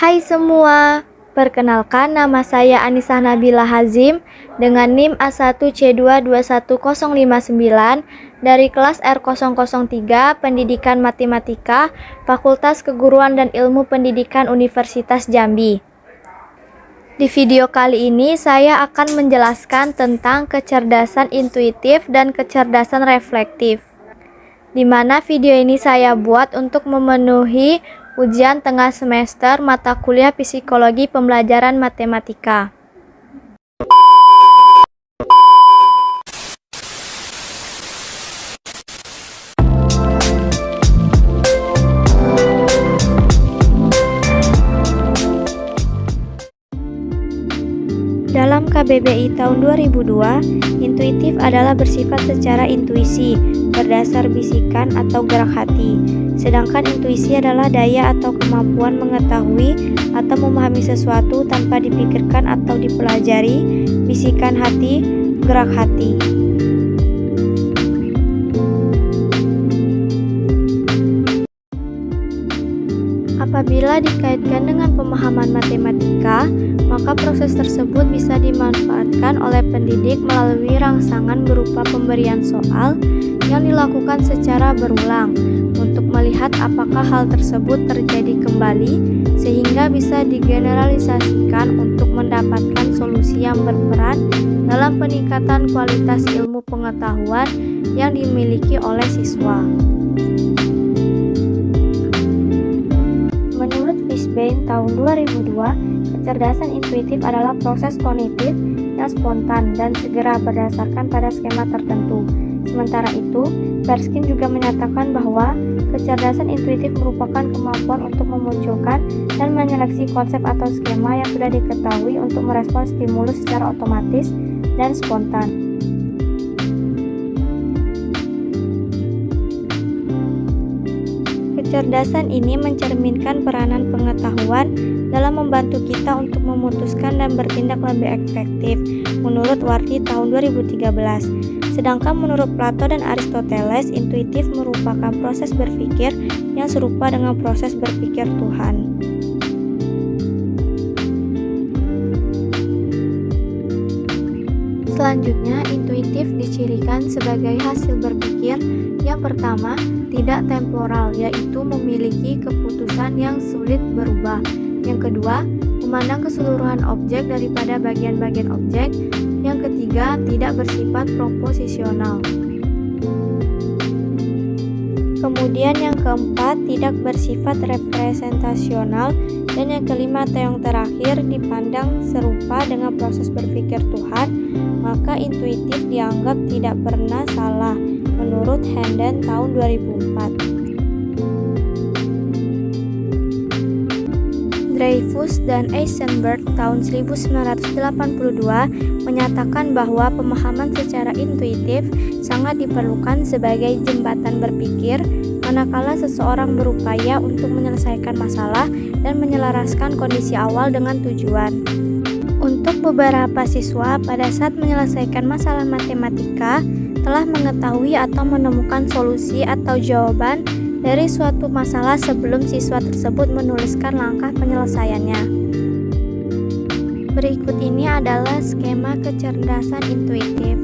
Hai semua, perkenalkan nama saya Anissa Nabila Hazim dengan NIM A1C221059 dari kelas R003 Pendidikan Matematika Fakultas Keguruan dan Ilmu Pendidikan Universitas Jambi. Di video kali ini saya akan menjelaskan tentang kecerdasan intuitif dan kecerdasan reflektif, di mana video ini saya buat untuk memenuhi ujian tengah semester mata kuliah Psikologi Pembelajaran Matematika. Dalam KBBI tahun 2002, intuitif adalah bersifat secara intuisi, berdasar bisikan atau gerak hati. Sedangkan intuisi adalah daya atau kemampuan mengetahui atau memahami sesuatu tanpa dipikirkan atau dipelajari, bisikan hati, gerak hati. Apabila dikaitkan dengan pemahaman matematika, maka proses tersebut bisa dimanfaatkan oleh pendidik melalui rangsangan berupa pemberian soal yang dilakukan secara berulang untuk melihat apakah hal tersebut terjadi kembali sehingga bisa digeneralisasikan untuk mendapatkan solusi yang berperan dalam peningkatan kualitas ilmu pengetahuan yang dimiliki oleh siswa. Menurut Fishbein tahun 2002, kecerdasan intuitif adalah proses kognitif yang spontan dan segera berdasarkan pada skema tertentu. Sementara itu, Tversky juga menyatakan bahwa kecerdasan intuitif merupakan kemampuan untuk memunculkan dan menyeleksi konsep atau skema yang sudah diketahui untuk merespons stimulus secara otomatis dan spontan. Kecerdasan ini mencerminkan peranan pengetahuan dalam membantu kita untuk memutuskan dan bertindak lebih efektif menurut Wardi tahun 2013. Sedangkan menurut Plato dan Aristoteles, intuitif merupakan proses berpikir yang serupa dengan proses berpikir Tuhan. Selanjutnya, intuitif dicirikan sebagai hasil berpikir yang pertama, tidak temporal, yaitu memiliki keputusan yang sulit berubah. Yang kedua, memandang keseluruhan objek daripada bagian-bagian objek. Yang ketiga, tidak bersifat proposisional. Kemudian yang keempat, tidak bersifat representasional. Dan yang kelima atau yang terakhir, dipandang serupa dengan proses berpikir Tuhan, maka intuitif dianggap tidak pernah salah menurut Handen tahun 2004. Dreyfus dan Eisenberg tahun 1982 menyatakan bahwa pemahaman secara intuitif sangat diperlukan sebagai jembatan berpikir manakala seseorang berupaya untuk menyelesaikan masalah dan menyelaraskan kondisi awal dengan tujuan. Untuk beberapa siswa pada saat menyelesaikan masalah matematika telah mengetahui atau menemukan solusi atau jawaban dari suatu masalah sebelum siswa tersebut menuliskan langkah penyelesaiannya. Berikut ini adalah skema kecerdasan intuitif.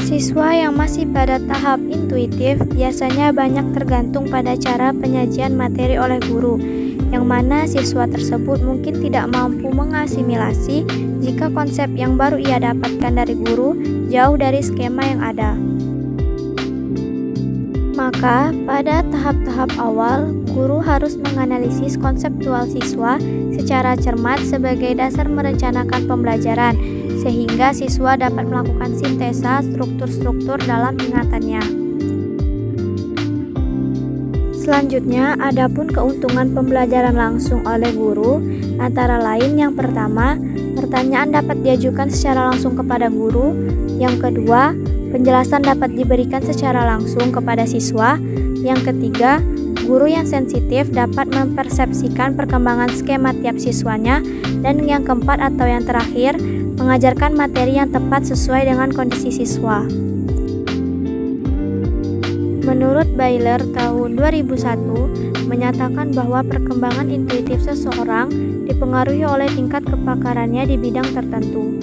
Siswa yang masih pada tahap intuitif biasanya banyak tergantung pada cara penyajian materi oleh guru, yang mana siswa tersebut mungkin tidak mampu mengasimilasi jika konsep yang baru ia dapatkan dari guru jauh dari skema yang ada. Maka, pada tahap-tahap awal, guru harus menganalisis konseptual siswa secara cermat sebagai dasar merencanakan pembelajaran, sehingga siswa dapat melakukan sintesa struktur-struktur dalam ingatannya. Selanjutnya, adapun keuntungan pembelajaran langsung oleh guru, antara lain yang pertama, pertanyaan dapat diajukan secara langsung kepada guru. Yang kedua, penjelasan dapat diberikan secara langsung kepada siswa. Yang ketiga, guru yang sensitif dapat mempersepsikan perkembangan skema tiap siswanya. Dan yang keempat atau yang terakhir, mengajarkan materi yang tepat sesuai dengan kondisi siswa. Menurut Baylor tahun 2001 menyatakan bahwa perkembangan intuitif seseorang dipengaruhi oleh tingkat kepakarannya di bidang tertentu.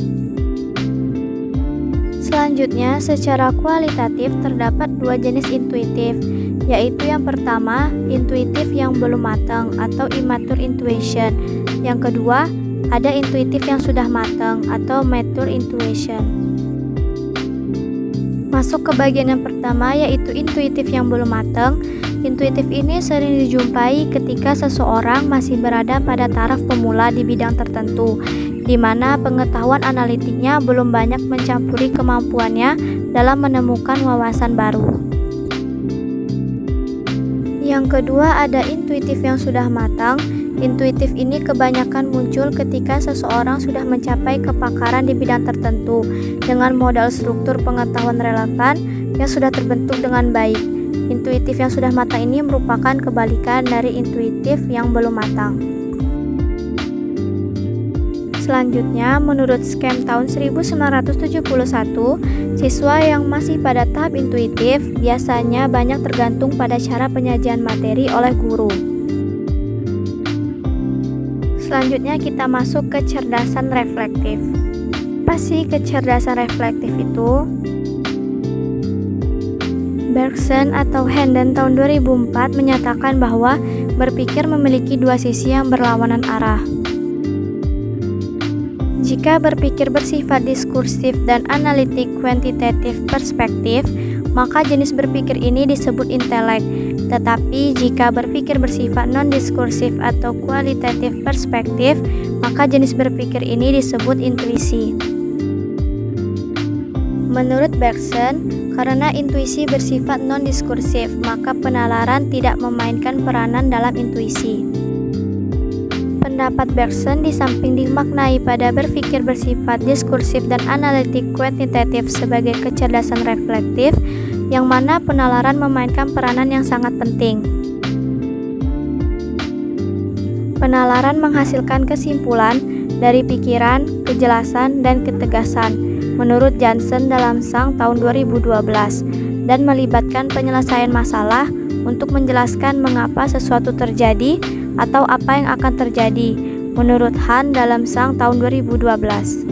Selanjutnya, secara kualitatif terdapat dua jenis intuitif, yaitu yang pertama, intuitif yang belum matang atau immature intuition. Yang kedua, ada intuitif yang sudah matang atau mature intuition. Masuk ke bagian yang pertama, yaitu intuitif yang belum matang. Intuitif ini sering dijumpai ketika seseorang masih berada pada taraf pemula di bidang tertentu, di mana pengetahuan analitiknya belum banyak mencampuri kemampuannya dalam menemukan wawasan baru. Yang kedua, ada intuitif yang sudah matang. Intuitif ini kebanyakan muncul ketika seseorang sudah mencapai kepakaran di bidang tertentu dengan modal struktur pengetahuan relevan yang sudah terbentuk dengan baik. Intuitif yang sudah matang ini merupakan kebalikan dari intuitif yang belum matang. Selanjutnya, menurut Scham tahun 1971, siswa yang masih pada tahap intuitif biasanya banyak tergantung pada cara penyajian materi oleh guru. Selanjutnya kita masuk ke kecerdasan reflektif. Apa sih kecerdasan reflektif itu? Bergson atau Hendon tahun 2004 menyatakan bahwa berpikir memiliki dua sisi yang berlawanan arah. Jika berpikir bersifat diskursif dan analitik kuantitatif perspektif, maka jenis berpikir ini disebut intelek. Tetapi jika berpikir bersifat non-diskursif atau kualitatif perspektif, maka jenis berpikir ini disebut intuisi. Menurut Bergson, karena intuisi bersifat non-diskursif, maka penalaran tidak memainkan peranan dalam intuisi. Pendapat Bergson di samping dimaknai pada berpikir bersifat diskursif dan analitik kuantitatif sebagai kecerdasan reflektif, yang mana penalaran memainkan peranan yang sangat penting. Penalaran menghasilkan kesimpulan dari pikiran, kejelasan, dan ketegasan, menurut Johnson dalam Sang tahun 2012, dan melibatkan penyelesaian masalah untuk menjelaskan mengapa sesuatu terjadi atau apa yang akan terjadi, menurut Han dalam Sang tahun 2012.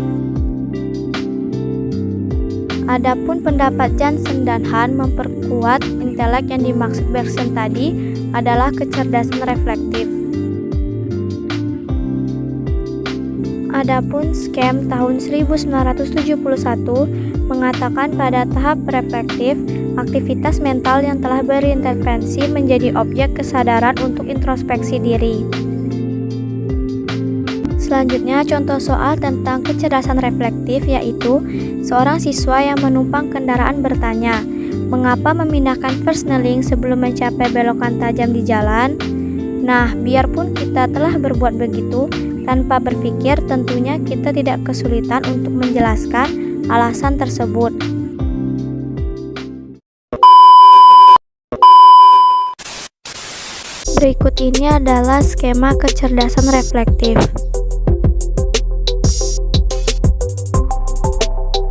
Adapun pendapat Johnson dan Han memperkuat intelek yang dimaksud Bergson tadi adalah kecerdasan reflektif. Adapun Scham tahun 1971 mengatakan pada tahap reflektif, aktivitas mental yang telah berintervensi menjadi objek kesadaran untuk introspeksi diri. Selanjutnya, contoh soal tentang kecerdasan reflektif yaitu seorang siswa yang menumpang kendaraan bertanya, mengapa memindahkan versnelling sebelum mencapai belokan tajam di jalan? Nah, biarpun kita telah berbuat begitu, tanpa berpikir tentunya kita tidak kesulitan untuk menjelaskan alasan tersebut. Berikut ini adalah skema kecerdasan reflektif.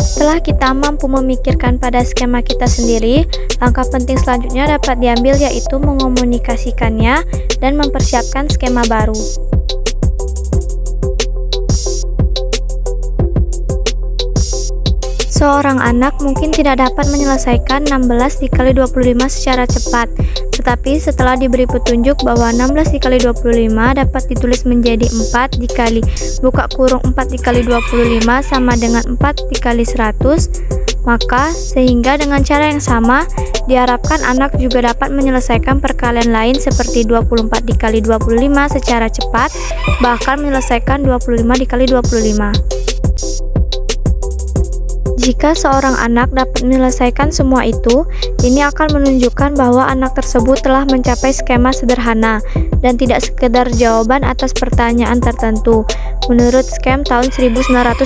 Setelah kita mampu memikirkan pada skema kita sendiri, langkah penting selanjutnya dapat diambil yaitu mengomunikasikannya dan mempersiapkan skema baru. Seorang anak mungkin tidak dapat menyelesaikan 16 dikali 25 secara cepat, tetapi setelah diberi petunjuk bahwa 16 dikali 25 dapat ditulis menjadi 4 dikali buka kurung 4 dikali 25 sama dengan 4 dikali 100, maka sehingga dengan cara yang sama diharapkan anak juga dapat menyelesaikan perkalian lain seperti 24 dikali 25 secara cepat, bahkan menyelesaikan 25 dikali 25. Jika seorang anak dapat menyelesaikan semua itu, ini akan menunjukkan bahwa anak tersebut telah mencapai skema sederhana dan tidak sekedar jawaban atas pertanyaan tertentu, menurut Scham tahun 1971.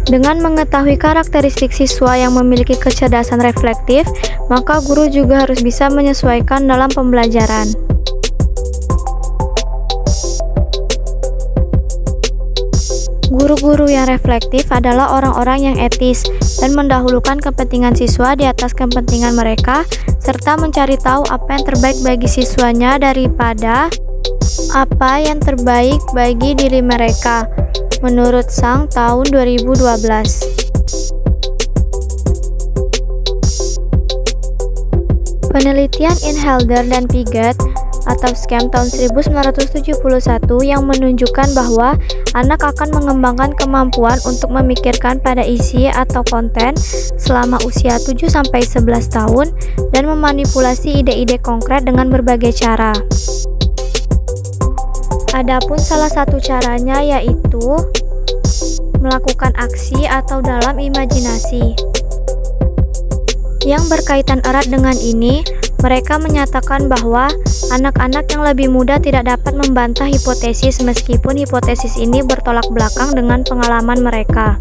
Dengan mengetahui karakteristik siswa yang memiliki kecerdasan reflektif, maka guru juga harus bisa menyesuaikan dalam pembelajaran. Guru-guru yang reflektif adalah orang-orang yang etis dan mendahulukan kepentingan siswa di atas kepentingan mereka, serta mencari tahu apa yang terbaik bagi siswanya daripada apa yang terbaik bagi diri mereka. Menurut Sang tahun 2012. Penelitian Inhelder dan Piaget atau SCAM tahun 1971 yang menunjukkan bahwa anak akan mengembangkan kemampuan untuk memikirkan pada isi atau konten selama usia 7-11 tahun dan memanipulasi ide-ide konkret dengan berbagai cara. Adapun salah satu caranya yaitu melakukan aksi atau dalam imajinasi. Yang berkaitan erat dengan ini, mereka menyatakan bahwa anak-anak yang lebih muda tidak dapat membantah hipotesis meskipun hipotesis ini bertolak belakang dengan pengalaman mereka.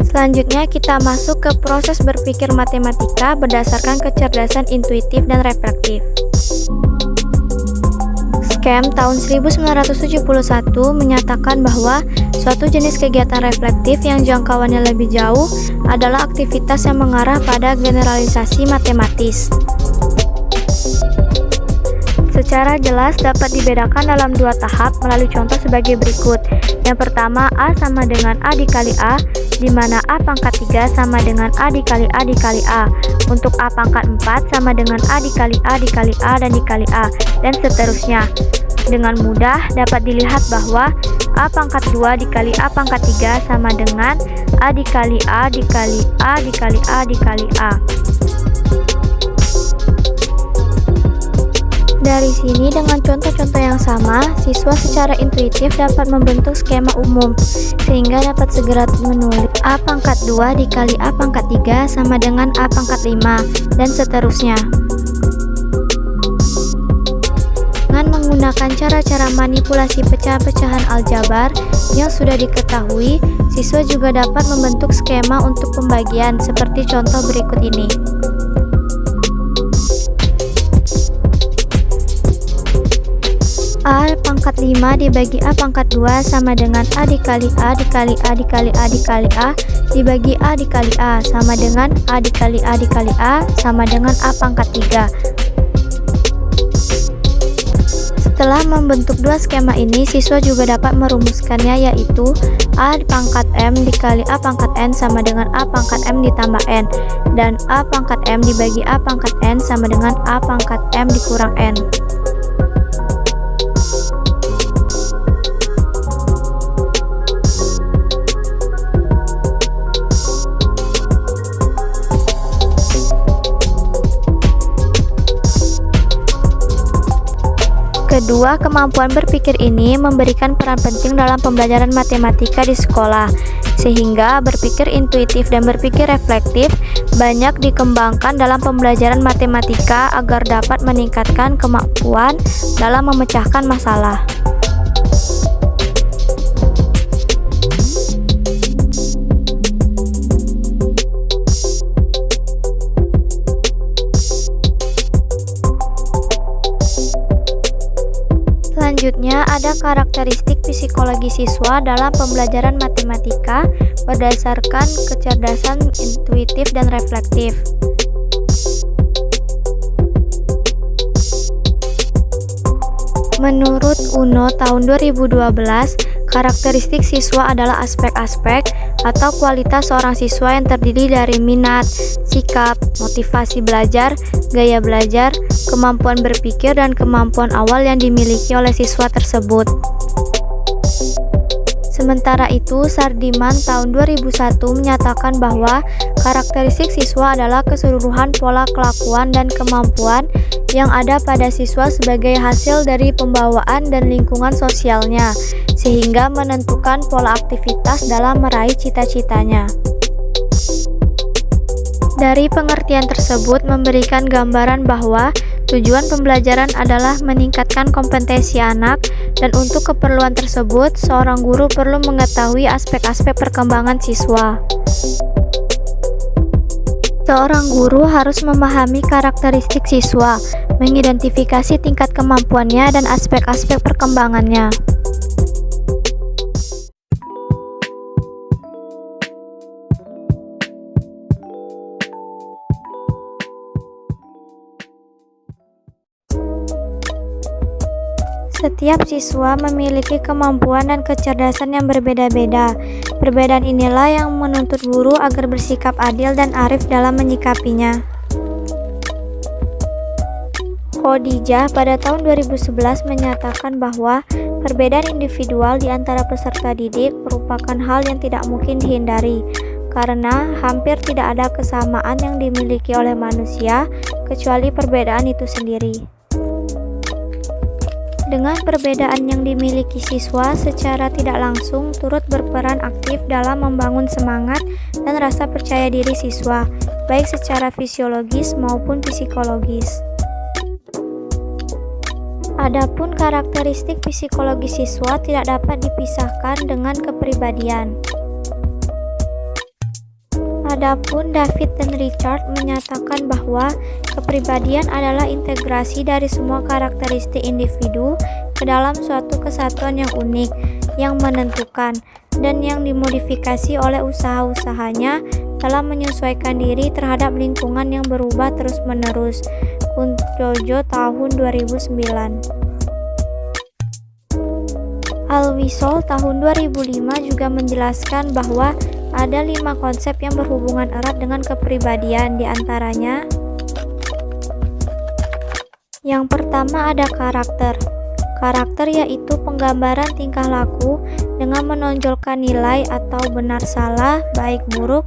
Selanjutnya kita masuk ke proses berpikir matematika berdasarkan kecerdasan intuitif dan reflektif. SCAM tahun 1971 menyatakan bahwa suatu jenis kegiatan reflektif yang jangkauannya lebih jauh adalah aktivitas yang mengarah pada generalisasi matematis. Secara jelas dapat dibedakan dalam dua tahap melalui contoh sebagai berikut. Yang pertama, A sama dengan A dikali A, di mana A pangkat 3 sama dengan A dikali A dikali A. Untuk A pangkat 4 sama dengan A dikali A dikali A dan dikali A, dan seterusnya. Dengan mudah dapat dilihat bahwa A pangkat 2 dikali A pangkat 3 sama dengan A dikali A dikali A dikali A dikali A. Dari sini dengan contoh-contoh yang sama, siswa secara intuitif dapat membentuk skema umum, sehingga dapat segera menulis A pangkat 2 dikali A pangkat 3 sama dengan A pangkat 5, dan seterusnya. Dengan menggunakan cara-cara manipulasi pecahan-pecahan aljabar yang sudah diketahui, siswa juga dapat membentuk skema untuk pembagian seperti contoh berikut ini. A pangkat 5 dibagi A pangkat 2 sama dengan A dikali A dikali A dikali A dikali A dibagi A dikali A sama dengan A dikali A dikali A sama dengan A pangkat 3. Setelah membentuk dua skema ini, siswa juga dapat merumuskannya, yaitu A pangkat M dikali A pangkat N sama dengan A pangkat M ditambah N, dan A pangkat M dibagi A pangkat N sama dengan A pangkat M dikurang N. Kedua, kemampuan berpikir ini memberikan peran penting dalam pembelajaran matematika di sekolah, sehingga berpikir intuitif dan berpikir reflektif banyak dikembangkan dalam pembelajaran matematika agar dapat meningkatkan kemampuan dalam memecahkan masalah. Selanjutnya, ada karakteristik psikologi siswa dalam pembelajaran matematika berdasarkan kecerdasan intuitif dan reflektif. Menurut UNO tahun 2012, karakteristik siswa adalah aspek-aspek atau kualitas seorang siswa yang terdiri dari minat, sikap, motivasi belajar, gaya belajar, kemampuan berpikir, dan kemampuan awal yang dimiliki oleh siswa tersebut. Sementara itu, Sardiman tahun 2001 menyatakan bahwa karakteristik siswa adalah keseluruhan pola kelakuan dan kemampuan yang ada pada siswa sebagai hasil dari pembawaan dan lingkungan sosialnya, sehingga menentukan pola aktivitas dalam meraih cita-citanya. Dari pengertian tersebut memberikan gambaran bahwa tujuan pembelajaran adalah meningkatkan kompetensi anak, dan untuk keperluan tersebut, seorang guru perlu mengetahui aspek-aspek perkembangan siswa. Seorang guru harus memahami karakteristik siswa, mengidentifikasi tingkat kemampuannya dan aspek-aspek perkembangannya. Setiap siswa memiliki kemampuan dan kecerdasan yang berbeda-beda. Perbedaan inilah yang menuntut guru agar bersikap adil dan arif dalam menyikapinya. Khadijah pada tahun 2011 menyatakan bahwa perbedaan individual di antara peserta didik merupakan hal yang tidak mungkin dihindari, karena hampir tidak ada kesamaan yang dimiliki oleh manusia kecuali perbedaan itu sendiri. Dengan perbedaan yang dimiliki siswa secara tidak langsung turut berperan aktif dalam membangun semangat dan rasa percaya diri siswa, baik secara fisiologis maupun psikologis. Adapun karakteristik psikologis siswa tidak dapat dipisahkan dengan kepribadian. Adapun David dan Richard menyatakan bahwa kepribadian adalah integrasi dari semua karakteristik individu ke dalam suatu kesatuan yang unik, yang menentukan, dan yang dimodifikasi oleh usaha-usahanya dalam menyesuaikan diri terhadap lingkungan yang berubah terus-menerus. Kunjojo tahun 2009. Al-Wisol tahun 2005 juga menjelaskan bahwa ada 5 konsep yang berhubungan erat dengan kepribadian, diantaranya yang pertama ada karakter. Karakter yaitu penggambaran tingkah laku dengan menonjolkan nilai atau benar salah, baik buruk,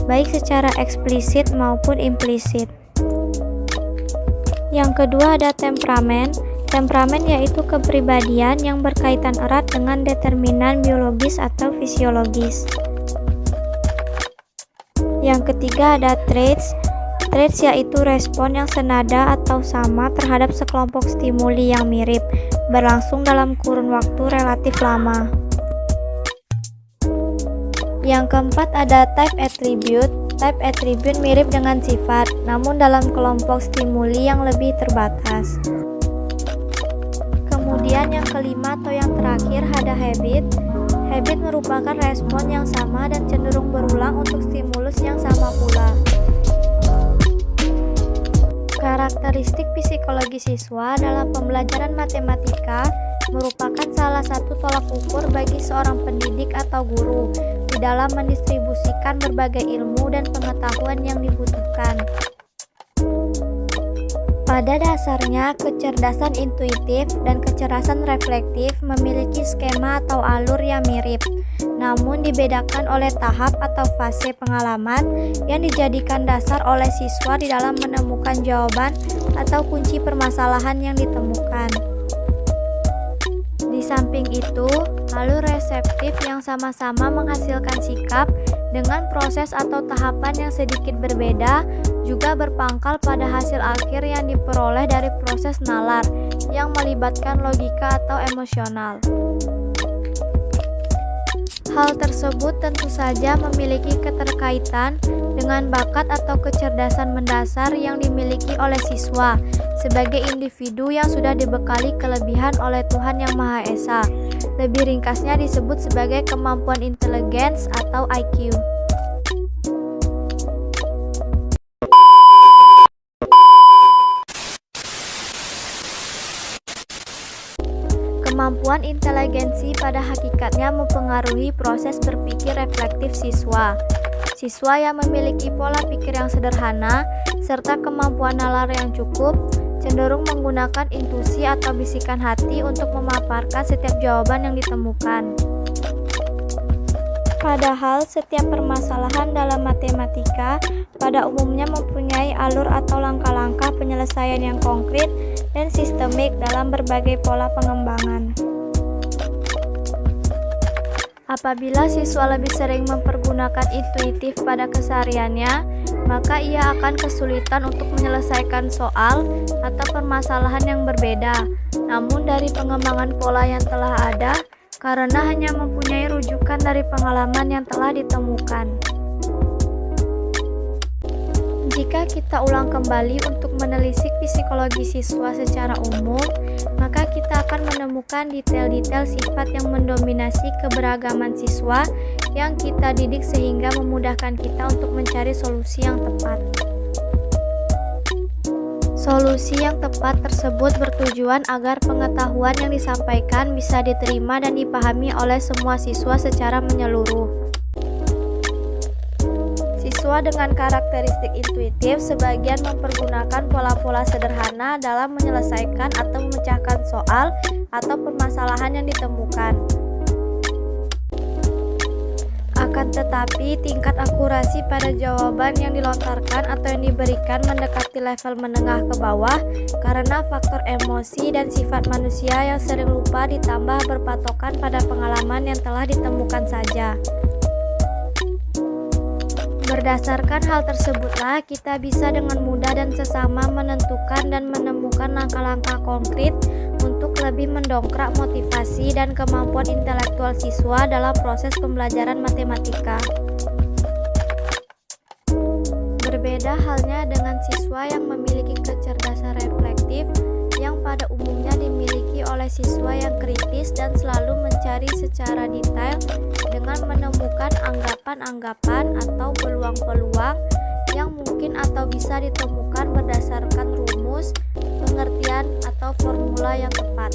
baik secara eksplisit maupun implisit. Yang kedua ada temperamen. Temperamen yaitu kepribadian yang berkaitan erat dengan determinan biologis atau fisiologis. Yang ketiga ada traits. Traits yaitu respon yang senada atau sama terhadap sekelompok stimuli yang mirip, berlangsung dalam kurun waktu relatif lama. Yang keempat ada type attribute. Type attribute mirip dengan sifat, namun dalam kelompok stimuli yang lebih terbatas. Kemudian yang kelima atau yang terakhir ada habit. Habit merupakan respon yang sama dan cenderung berulang untuk stimulus yang sama pula. Karakteristik psikologi siswa dalam pembelajaran matematika merupakan salah satu tolak ukur bagi seorang pendidik atau guru di dalam mendistribusikan berbagai ilmu dan pengetahuan yang dibutuhkan. Pada dasarnya, kecerdasan intuitif dan kecerdasan reflektif memiliki skema atau alur yang mirip, namun dibedakan oleh tahap atau fase pengalaman yang dijadikan dasar oleh siswa di dalam menemukan jawaban atau kunci permasalahan yang ditemukan. Di samping itu, alur reseptif yang sama-sama menghasilkan sikap dengan proses atau tahapan yang sedikit berbeda juga berpangkal pada hasil akhir yang diperoleh dari proses nalar yang melibatkan logika atau emosional. Hal tersebut tentu saja memiliki keterkaitan dengan bakat atau kecerdasan mendasar yang dimiliki oleh siswa sebagai individu yang sudah dibekali kelebihan oleh Tuhan Yang Maha Esa. Lebih ringkasnya disebut sebagai kemampuan intelligence atau IQ. Kemampuan inteligensi pada hakikatnya mempengaruhi proses berpikir reflektif siswa. Siswa yang memiliki pola pikir yang sederhana serta kemampuan nalar yang cukup cenderung menggunakan intuisi atau bisikan hati untuk memaparkan setiap jawaban yang ditemukan. Padahal setiap permasalahan dalam matematika pada umumnya mempunyai alur atau langkah-langkah penyelesaian yang konkret dan sistemik dalam berbagai pola pengembangan. Apabila siswa lebih sering mempergunakan intuitif pada kesehariannya, maka ia akan kesulitan untuk menyelesaikan soal atau permasalahan yang berbeda. Namun dari pengembangan pola yang telah ada, karena hanya mempunyai rujukan dari pengalaman yang telah ditemukan. Jika kita ulang kembali untuk menelisik psikologi siswa secara umum, maka kita akan menemukan detail-detail sifat yang mendominasi keberagaman siswa yang kita didik sehingga memudahkan kita untuk mencari solusi yang tepat. Solusi yang tepat tersebut bertujuan agar pengetahuan yang disampaikan bisa diterima dan dipahami oleh semua siswa secara menyeluruh. Siswa dengan karakteristik intuitif sebagian mempergunakan pola-pola sederhana dalam menyelesaikan atau memecahkan soal atau permasalahan yang ditemukan. Akan tetapi, tingkat akurasi pada jawaban yang dilontarkan atau yang diberikan mendekati level menengah ke bawah karena faktor emosi dan sifat manusia yang sering lupa ditambah berpatokan pada pengalaman yang telah ditemukan saja. Berdasarkan hal tersebutlah, kita bisa dengan mudah dan sesama menentukan dan menemukan langkah-langkah konkret untuk lebih mendongkrak motivasi dan kemampuan intelektual siswa dalam proses pembelajaran matematika. Berbeda halnya dengan siswa yang memiliki kecerdasan reflektif yang pada umumnya dimiliki oleh siswa yang kritis dan selalu mencari secara detail dengan menemukan anggapan-anggapan atau peluang-peluang yang mungkin atau bisa ditemukan berdasarkan rumus, pengertian, atau formula yang tepat.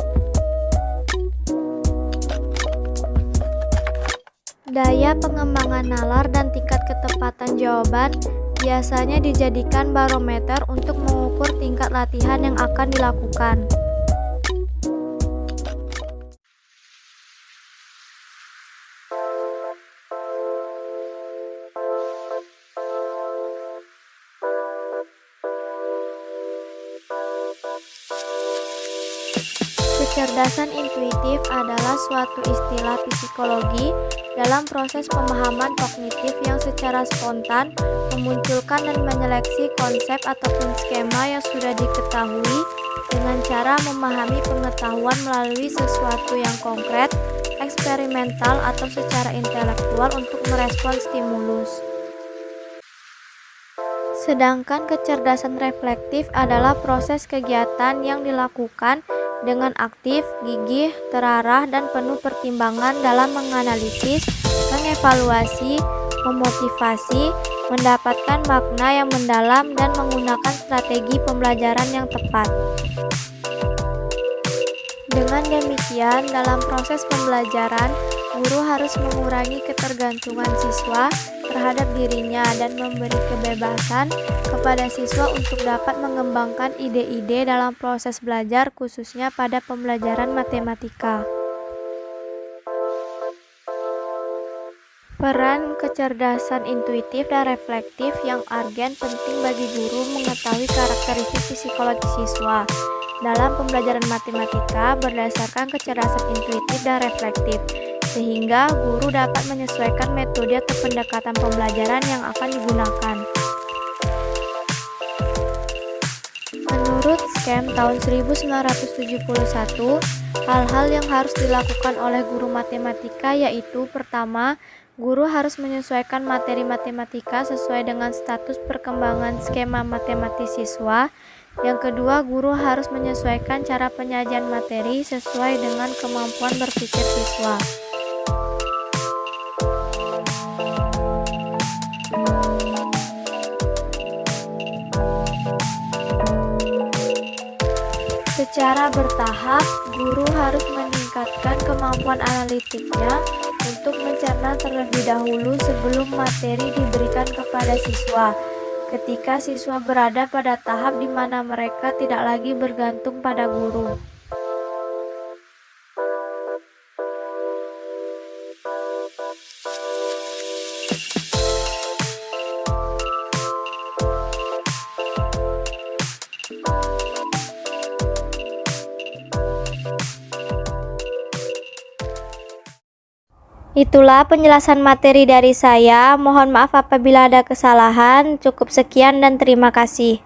Daya pengembangan nalar dan tingkat ketepatan jawaban biasanya dijadikan barometer untuk mengukur tingkat latihan yang akan dilakukan. Kecerdasan intuitif adalah suatu istilah psikologi dalam proses pemahaman kognitif yang secara spontan memunculkan dan menyeleksi konsep ataupun skema yang sudah diketahui dengan cara memahami pengetahuan melalui sesuatu yang konkret, eksperimental, atau secara intelektual untuk merespon stimulus. Sedangkan kecerdasan reflektif adalah proses kegiatan yang dilakukan dengan aktif, gigih, terarah, dan penuh pertimbangan dalam menganalisis, mengevaluasi, memotivasi, mendapatkan makna yang mendalam, dan menggunakan strategi pembelajaran yang tepat. Dengan demikian, dalam proses pembelajaran, guru harus mengurangi ketergantungan siswa terhadap dirinya dan memberi kebebasan kepada siswa untuk dapat mengembangkan ide-ide dalam proses belajar, khususnya pada pembelajaran matematika. Peran kecerdasan intuitif dan reflektif yang urgen penting bagi guru mengetahui karakteristik psikologi siswa dalam pembelajaran matematika berdasarkan kecerdasan intuitif dan reflektif, sehingga guru dapat menyesuaikan metode atau pendekatan pembelajaran yang akan digunakan. Menurut SKEM tahun 1971, hal-hal yang harus dilakukan oleh guru matematika yaitu: pertama, guru harus menyesuaikan materi matematika sesuai dengan status perkembangan skema matematis siswa. Yang kedua, guru harus menyesuaikan cara penyajian materi sesuai dengan kemampuan berpikir siswa. Secara bertahap, guru harus meningkatkan kemampuan analitiknya untuk mencerna terlebih dahulu sebelum materi diberikan kepada siswa. Ketika siswa berada pada tahap di mana mereka tidak lagi bergantung pada guru. Itulah penjelasan materi dari saya. Mohon maaf apabila ada kesalahan. Cukup sekian dan terima kasih.